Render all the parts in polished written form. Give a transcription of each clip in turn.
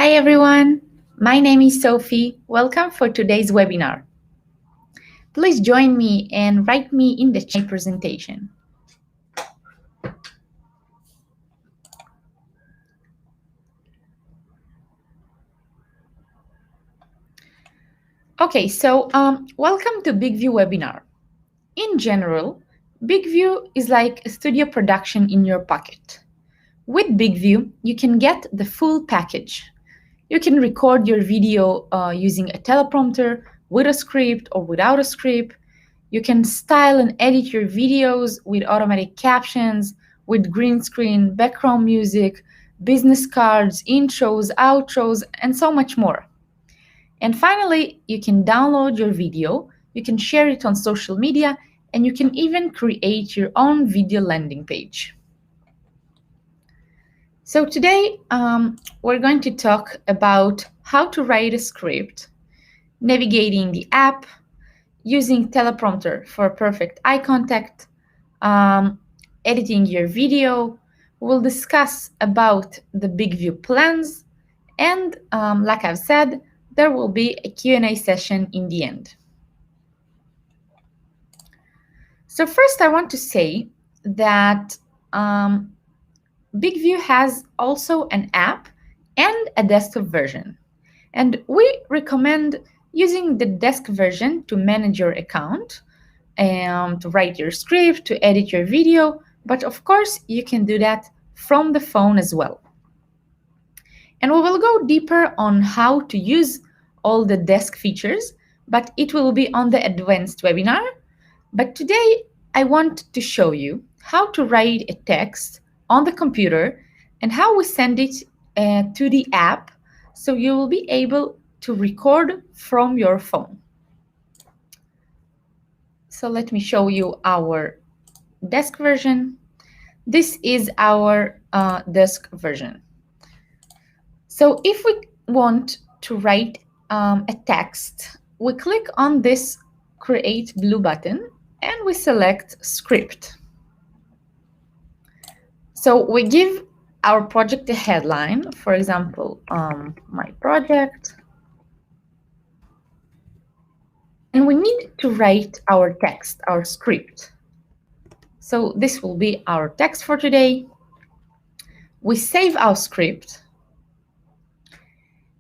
Hi everyone, my name is Sophie. Welcome for today's webinar. Please join me and write me in the chat presentation. Okay, so welcome to BIGVU webinar. In general, BIGVU is like a studio production in your pocket. With BIGVU, you can get the full package. You can record your video using a teleprompter, with a script or without a script. You can style and edit your videos with automatic captions, with green screen, background music, business cards, intros, outros, and so much more. And finally, you can download your video, you can share it on social media, and you can even create your own video landing page. So today, we're going to talk about how to write a script, navigating the app, using Teleprompter for perfect eye contact, editing your video. We'll discuss about the BIGVU plans, and like I've said, there will be a Q&A session in the end. So first, I want to say that BIGVU has also an app and a desktop version. And we recommend using the desk version to manage your account, to write your script, to edit your video, but of course you can do that from the phone as well. And we will go deeper on how to use all the desk features, but it will be on the advanced webinar. But today I want to show you how to write a text on the computer and how we send it to the app, so you will be able to record from your phone. So let me show you our desk version. This is our desk version. So if we want to write a text, we click on this Create blue button and we select Script. So we give our project a headline, for example, my project. And we need to write our text, our script. So this will be our text for today. We save our script.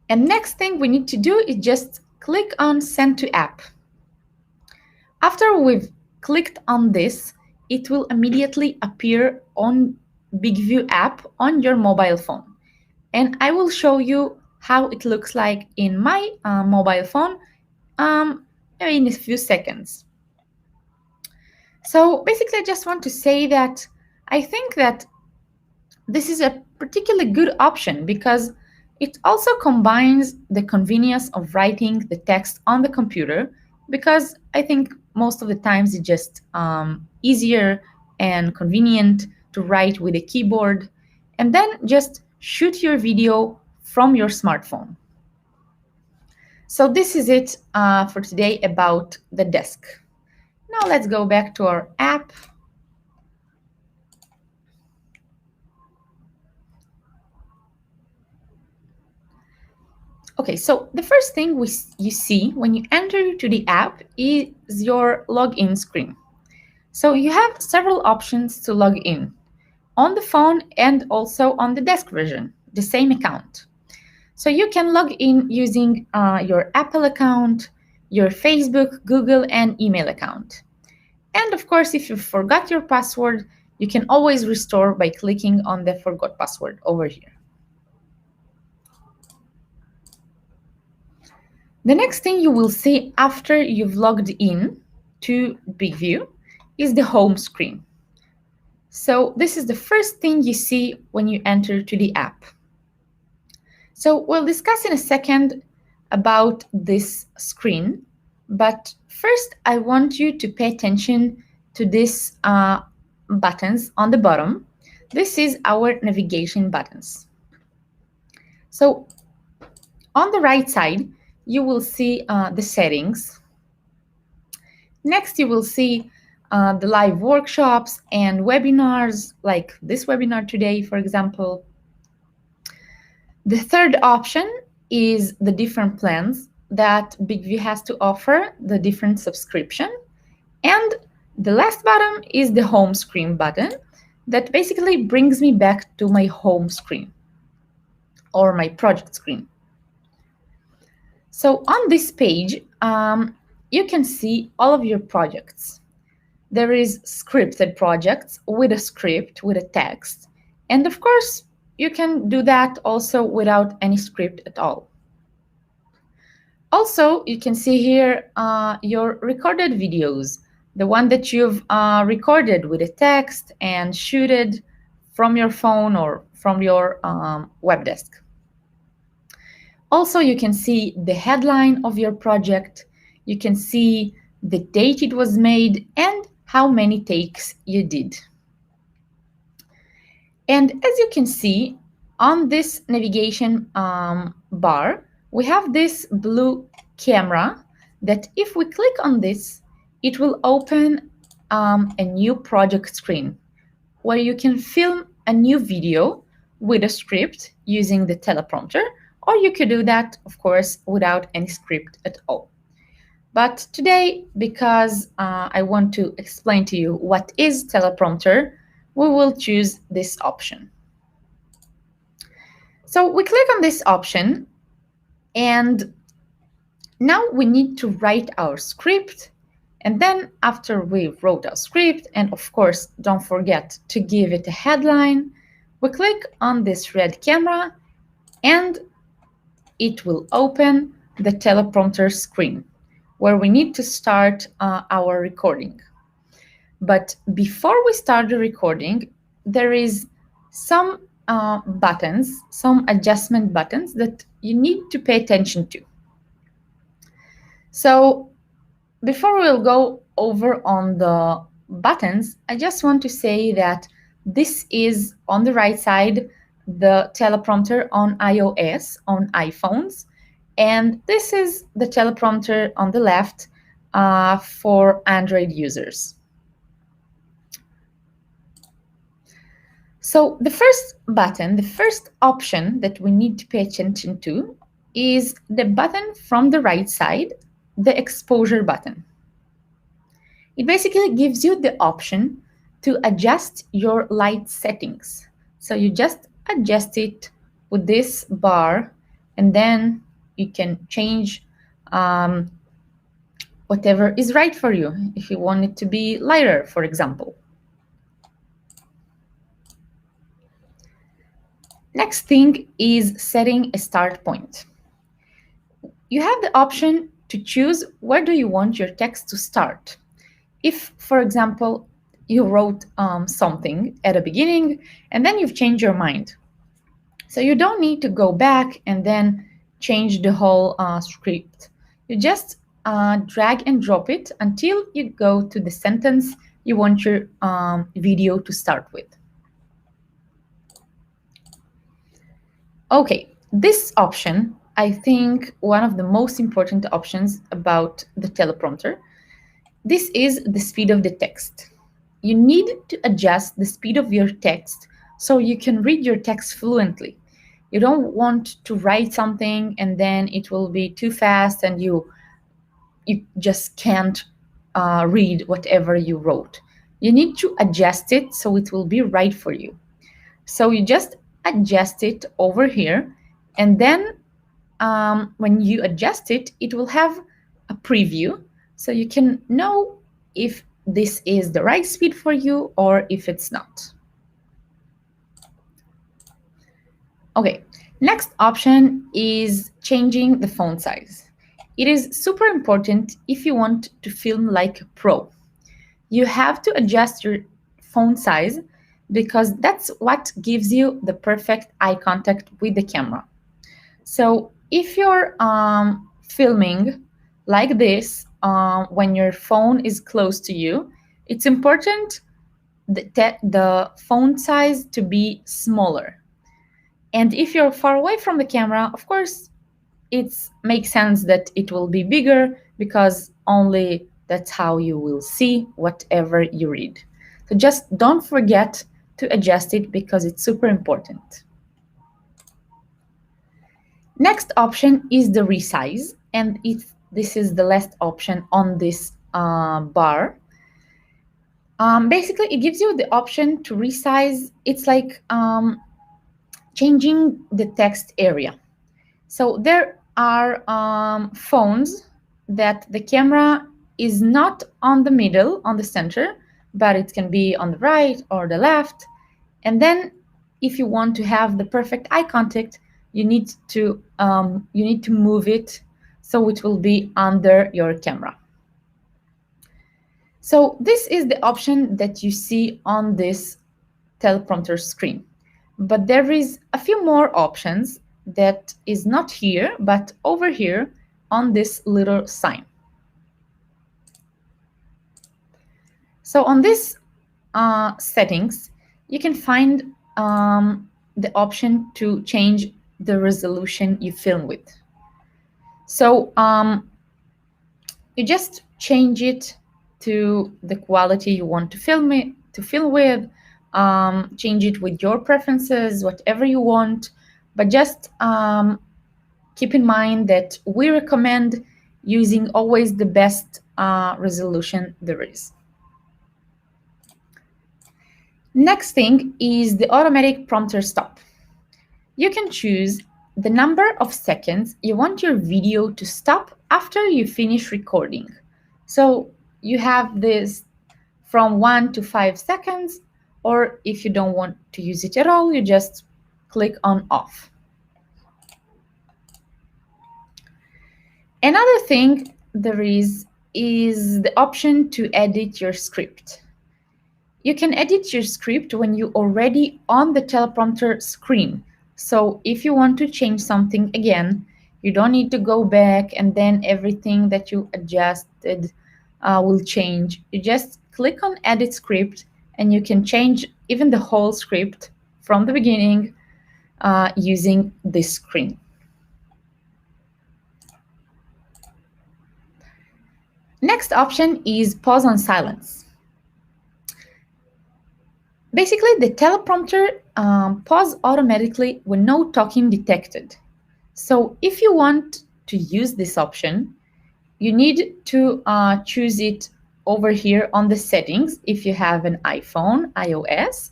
And next thing we need to do is just click on Send to App. After we've clicked on this, it will immediately appear on BIGVU app on your mobile phone. And I will show you how it looks like in my mobile phone in a few seconds. So basically, I just want to say that I think that this is a particularly good option because it also combines the convenience of writing the text on the computer, because I think most of the times it's just easier and convenient to write with a keyboard, and then just shoot your video from your smartphone. So this is it for today about the desk. Now let's go back to our app. Okay, so the first thing you see when you enter to the app is your login screen. So you have several options to log in on the phone and also on the desk version, the same account. So you can log in using your Apple account, your Facebook, Google, and email account. And of course, if you forgot your password, you can always restore by clicking on the Forgot Password over here. The next thing you will see after you've logged in to BIGVU is the home screen. So this is the first thing you see when you enter to the app. So we'll discuss in a second about this screen, but first I want you to pay attention to these buttons on the bottom. This is our navigation buttons. So on the right side, you will see the settings. Next, you will see the live workshops and webinars, like this webinar today, for example. The third option is the different plans that BIGVU has to offer, the different subscription. And the last button is the home screen button that basically brings me back to my home screen or my project screen. So on this page, you can see all of your projects. There is scripted projects with a script, with a text. And of course, you can do that also without any script at all. Also, you can see here your recorded videos, the one that you've recorded with a text and shooted from your phone or from your web desk. Also, you can see the headline of your project. You can see the date it was made and how many takes you did. And as you can see on this navigation bar, we have this blue camera that if we click on this, it will open a new project screen where you can film a new video with a script using the teleprompter, or you could do that, of course, without any script at all. But today, because I want to explain to you what is teleprompter, we will choose this option. So we click on this option, and now we need to write our script. And then after we wrote our script, and of course, don't forget to give it a headline, we click on this red camera and it will open the teleprompter screen where we need to start our recording. But before we start the recording, there is some buttons, some adjustment buttons that you need to pay attention to. So before we'll go over on the buttons, I just want to say that this is on the right side, the teleprompter on iOS, on iPhones, and this is the teleprompter on the left for Android users. So the first button, the first option that we need to pay attention to is the button from the right side, the exposure button. It basically gives you the option to adjust your light settings. So you just adjust it with this bar, and then you can change whatever is right for you. If you want it to be lighter, for example. Next thing is setting a start point. You have the option to choose where do you want your text to start. If, for example, you wrote something at the beginning and then you've changed your mind. So you don't need to go back and then change the whole script. You just drag and drop it until you go to the sentence you want your video to start with. Okay, this option, I think one of the most important options about the teleprompter, this is the speed of the text. You need to adjust the speed of your text so you can read your text fluently. You don't want to write something and then it will be too fast and you just can't read whatever you wrote. You need to adjust it so it will be right for you. So you just adjust it over here, and then when you adjust it, it will have a preview so you can know if this is the right speed for you or if it's not. Okay, next option is changing the font size. It is super important if you want to film like a pro. You have to adjust your font size because that's what gives you the perfect eye contact with the camera. So if you're filming like this when your phone is close to you, it's important the font size to be smaller. And if you're far away from the camera, of course, it makes sense that it will be bigger because only that's how you will see whatever you read. So just don't forget to adjust it because it's super important. Next option is the Resize, and this is the last option on this bar. Basically, it gives you the option to resize. It's like changing the text area. So there are phones that the camera is not on the middle, on the center, but it can be on the right or the left. And then if you want to have the perfect eye contact, you need to move it so it will be under your camera. So this is the option that you see on this teleprompter screen. But there is a few more options that is not here, but over here on this little sign. So on this settings, you can find the option to change the resolution you film with. So you just change it to the quality you want to film with, change it with your preferences, whatever you want, but just keep in mind that we recommend using always the best resolution there is. Next thing is the automatic prompter stop. You can choose the number of seconds you want your video to stop after you finish recording. So you have this from 1 to 5 seconds, or if you don't want to use it at all, you just click on off. Another thing there is the option to edit your script. You can edit your script when you're already on the teleprompter screen. So if you want to change something again, you don't need to go back and then everything that you adjusted will change. You just click on edit script and you can change even the whole script from the beginning using this screen. Next option is pause on silence. Basically, the teleprompter pause automatically when no talking detected. So if you want to use this option, you need to choose it over here on the settings if you have an iPhone, iOS.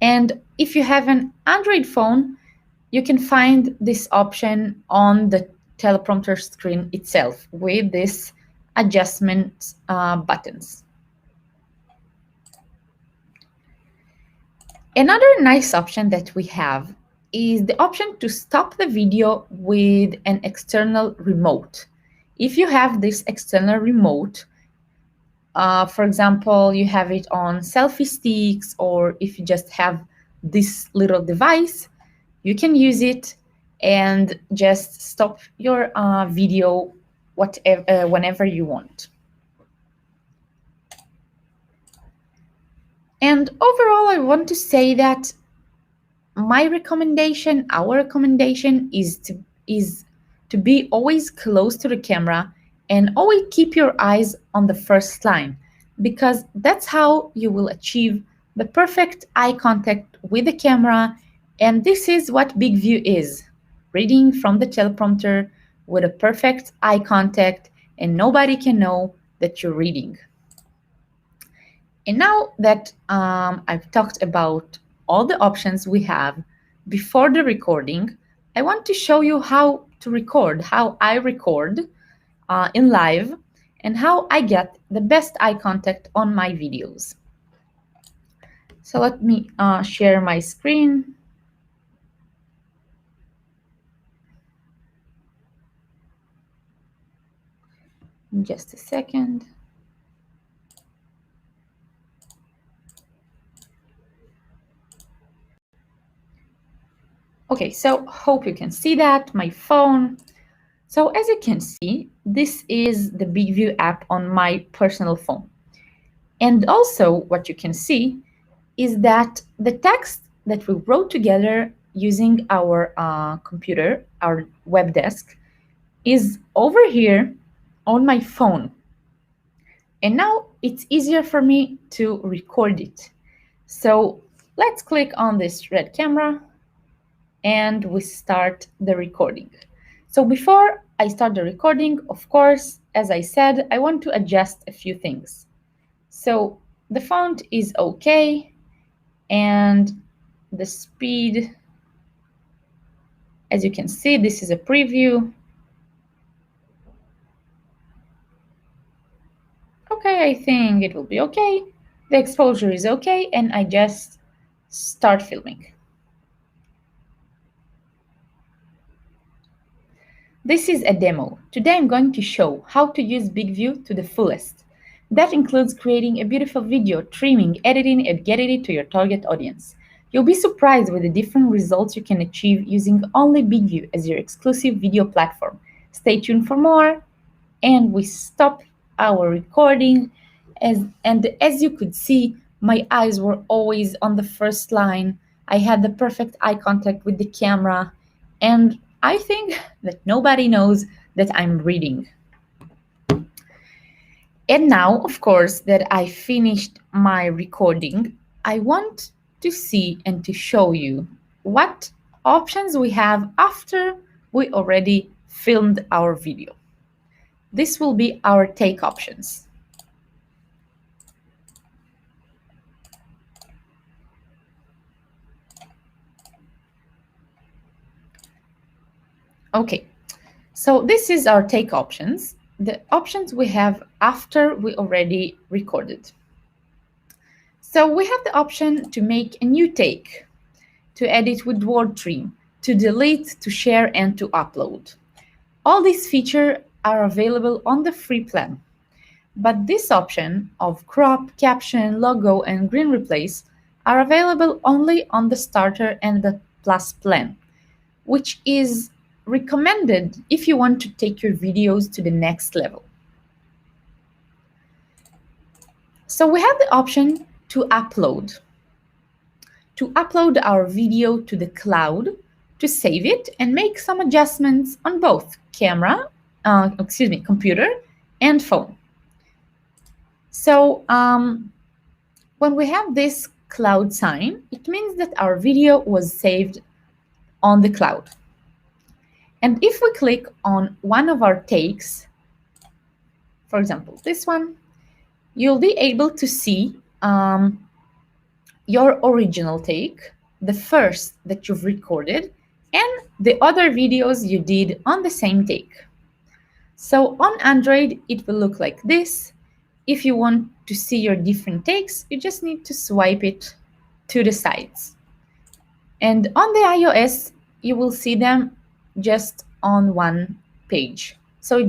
And if you have an Android phone, you can find this option on the teleprompter screen itself with this adjustment buttons. Another nice option that we have is the option to stop the video with an external remote. If you have this external remote, for example, you have it on selfie sticks, or if you just have this little device, you can use it and just stop your video whenever you want. And overall, I want to say that our recommendation is to be always close to the camera and always keep your eyes on the first line, because that's how you will achieve the perfect eye contact with the camera. And this is what BIGVU is: reading from the teleprompter with a perfect eye contact, and nobody can know that you're reading. And now that I've talked about all the options we have before the recording, I want to show you how to record, how I record in live, and how I get the best eye contact on my videos. So let me share my screen. In just a second. Okay, so hope you can see that, my phone. So as you can see, this is the BIGVU app on my personal phone. And also what you can see is that the text that we wrote together using our computer, our web desk, is over here on my phone. And now it's easier for me to record it. So let's click on this red camera and we start the recording. So before I start the recording, of course, as I said, I want to adjust a few things. So the font is okay, and the speed, as you can see, this is a preview. Okay, I think it will be okay. The exposure is okay, and I just start filming. This is a demo. Today I'm going to show how to use BIGVU to the fullest. That includes creating a beautiful video, trimming, editing, and getting it to your target audience. You'll be surprised with the different results you can achieve using only BIGVU as your exclusive video platform. Stay tuned for more, and we stop our recording. As you could see, my eyes were always on the first line. I had the perfect eye contact with the camera, and I think that nobody knows that I'm reading. And now, of course, that I finished my recording, I want to see and to show you what options we have after we already filmed our video. This will be our take options. Okay, so this is our take options, the options we have after we already recorded. So we have the option to make a new take, to edit with word trim, to delete, to share, and to upload. All these features are available on the free plan. But this option of crop, caption, logo, and green replace are available only on the starter and the plus plan, which is recommended if you want to take your videos to the next level. So we have the option to upload our video to the cloud, to save it and make some adjustments on both computer and phone. So when we have this cloud sign, it means that our video was saved on the cloud. And if we click on one of our takes, for example, this one, you'll be able to see your original take, the first that you've recorded, and the other videos you did on the same take. So on Android, it will look like this. If you want to see your different takes, you just need to swipe it to the sides. And on the iOS, you will see them just on one page. So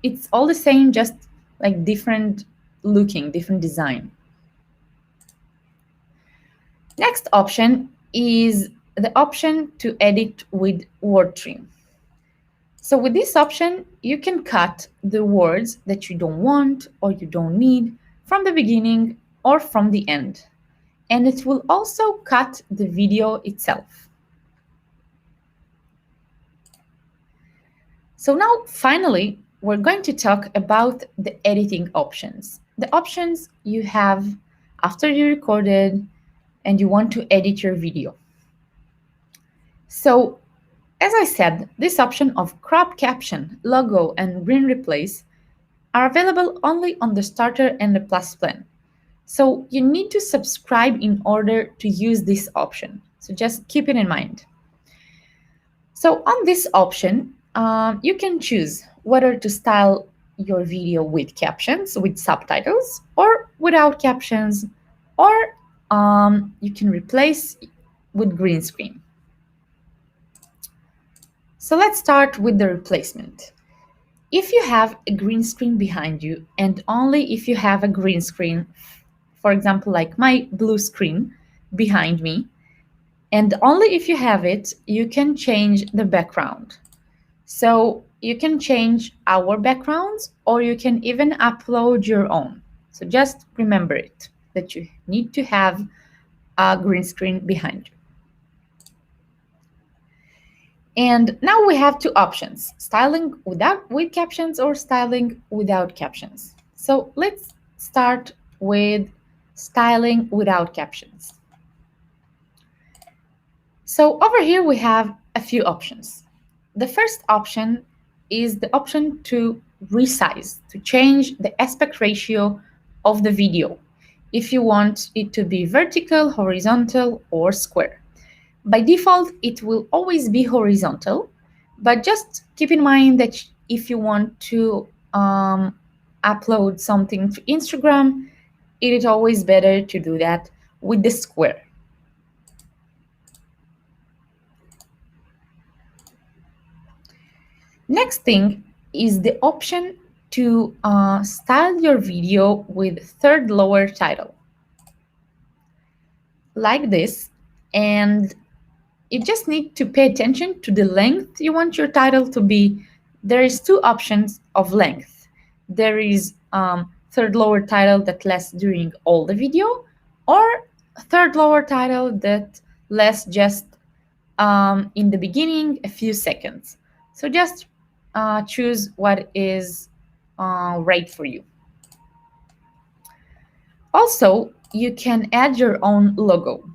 it's all the same, just like different looking, different design. Next option is the option to edit with word trim. So with this option, you can cut the words that you don't want or you don't need from the beginning or from the end. And it will also cut the video itself. So now, finally, we're going to talk about the editing options. The options you have after you recorded and you want to edit your video. So, as I said, this option of crop, caption, logo, and green replace are available only on the starter and the plus plan. So you need to subscribe in order to use this option. So just keep it in mind. So on this option, you can choose whether to style your video with captions, with subtitles, or without captions, or you can replace with green screen. So let's start with the replacement. If you have a green screen behind you, and only if you have a green screen, for example, like my blue screen behind me, and only if you have it, you can change the background. So you can change our backgrounds, or you can even upload your own. So just remember it, that you need to have a green screen behind you. And now we have two options, styling with captions or styling without captions. So let's start with styling without captions. So over here we have a few options. the first option is the option to resize, to change the aspect ratio of the video, if you want it to be vertical, horizontal, or square. By default, it will always be horizontal, but just keep in mind that if you want to upload something to Instagram, it is always better to do that with the square. Next thing is the option to style your video with third lower title, like this, and you just need to pay attention to the length you want your title to be. There is two options of length. There is third lower title that lasts during all the video, or third lower title that lasts just in the beginning, a few seconds. So just choose what is right for you. Also, you can add your own logo.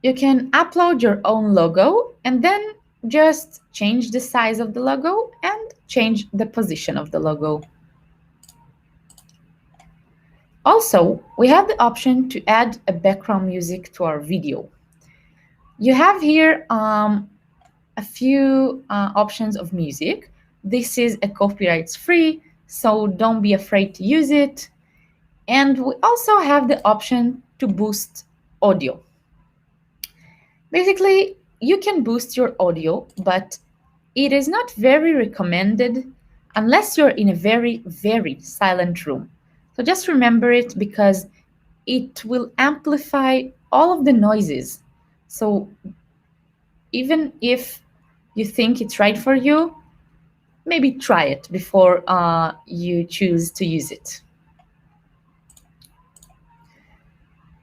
You can upload your own logo and then just change the size of the logo and change the position of the logo. Also, we have the option to add a background music to our video. You have here a few options of music. This is a copyright-free, so don't be afraid to use it. And we also have the option to boost audio. Basically, you can boost your audio, but it is not very recommended unless you're in a very, very silent room. So just remember it, because it will amplify all of the noises. So even if you think it's right for you, maybe try it before you choose to use it.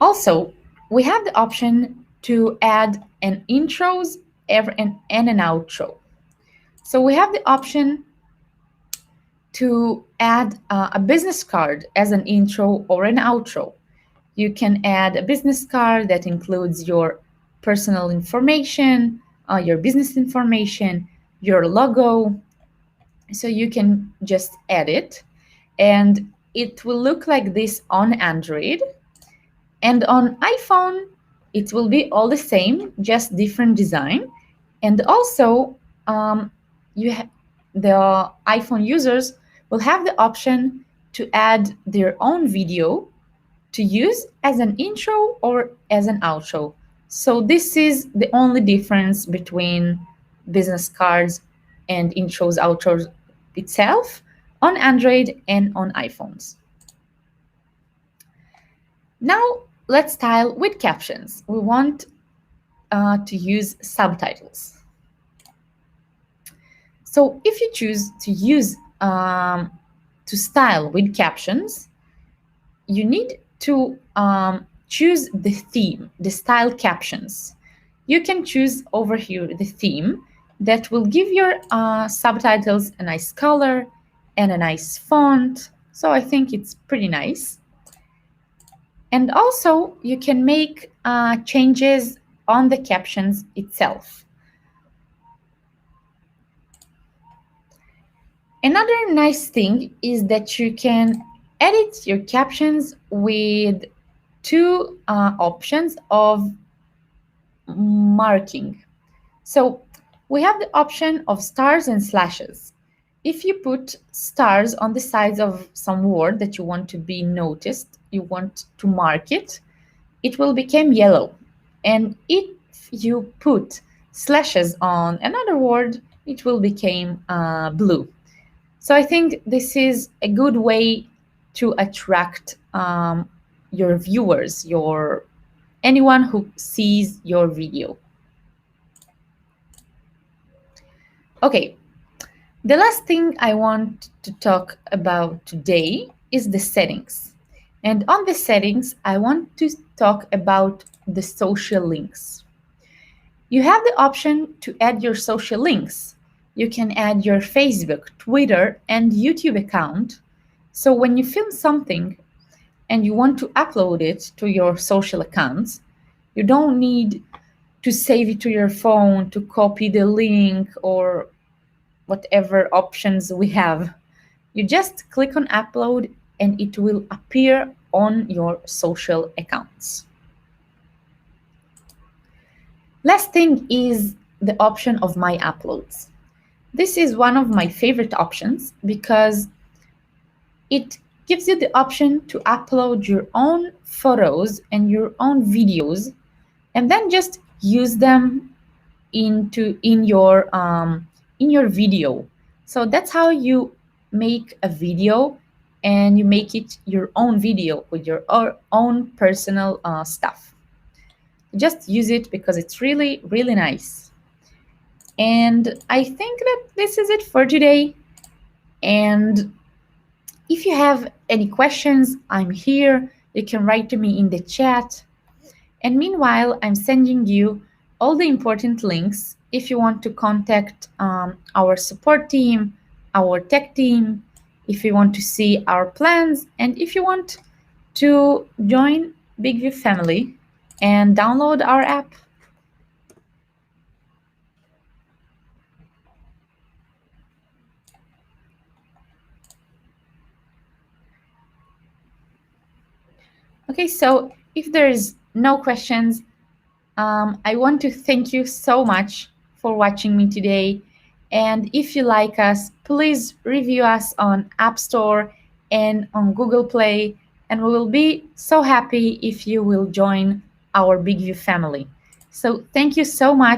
Also, we have the option to add an intros and an outro. So we have the option to add a business card as an intro or an outro. You can add a business card that includes your personal information, your business information, your logo. So you can just add it, and it will look like this on Android. And on iPhone, it will be all the same, just different design. And also, the iPhone users will have the option to add their own video to use as an intro or as an outro. So this is the only difference between business cards and intros, outros itself on Android and on iPhones. Now let's style with captions. We want to use subtitles. So if you choose to use to style with captions, you need to choose the theme, the style captions. You can choose over here the theme that will give your subtitles a nice color and a nice font. So I think it's pretty nice. And also you can make changes on the captions itself. Another nice thing is that you can edit your captions with two options of marking. So we have the option of stars and slashes. If you put stars on the sides of some word that you want to be noticed, you want to mark it, it will become yellow. And if you put slashes on another word, it will become blue. So I think this is a good way to attract your viewers, anyone who sees your video. Okay, the last thing I want to talk about today is the settings. And on the settings, I want to talk about the social links. You have the option to add your social links. You can add your Facebook, Twitter, and YouTube account. So when you film something and you want to upload it to your social accounts, you don't need to save it to your phone, to copy the link, or whatever options we have. You just click on upload and it will appear on your social accounts. Last thing is the option of My Uploads. This is one of my favorite options because it gives you the option to upload your own photos and your own videos and then just use them in your video. So that's how you make a video, and you make it your own video with your own personal stuff. Just use it because it's really, really nice. And I think that this is it for today. And if you have any questions, I'm here. You can write to me in the chat. And meanwhile, I'm sending you all the important links if you want to contact our support team, our tech team, if you want to see our plans, and if you want to join BIGVU family and download our app. Okay, so if there's no questions, I want to thank you so much for watching me today. And if you like us, please review us on App Store and on Google Play. And we will be so happy if you will join our BIGVU family. So thank you so much.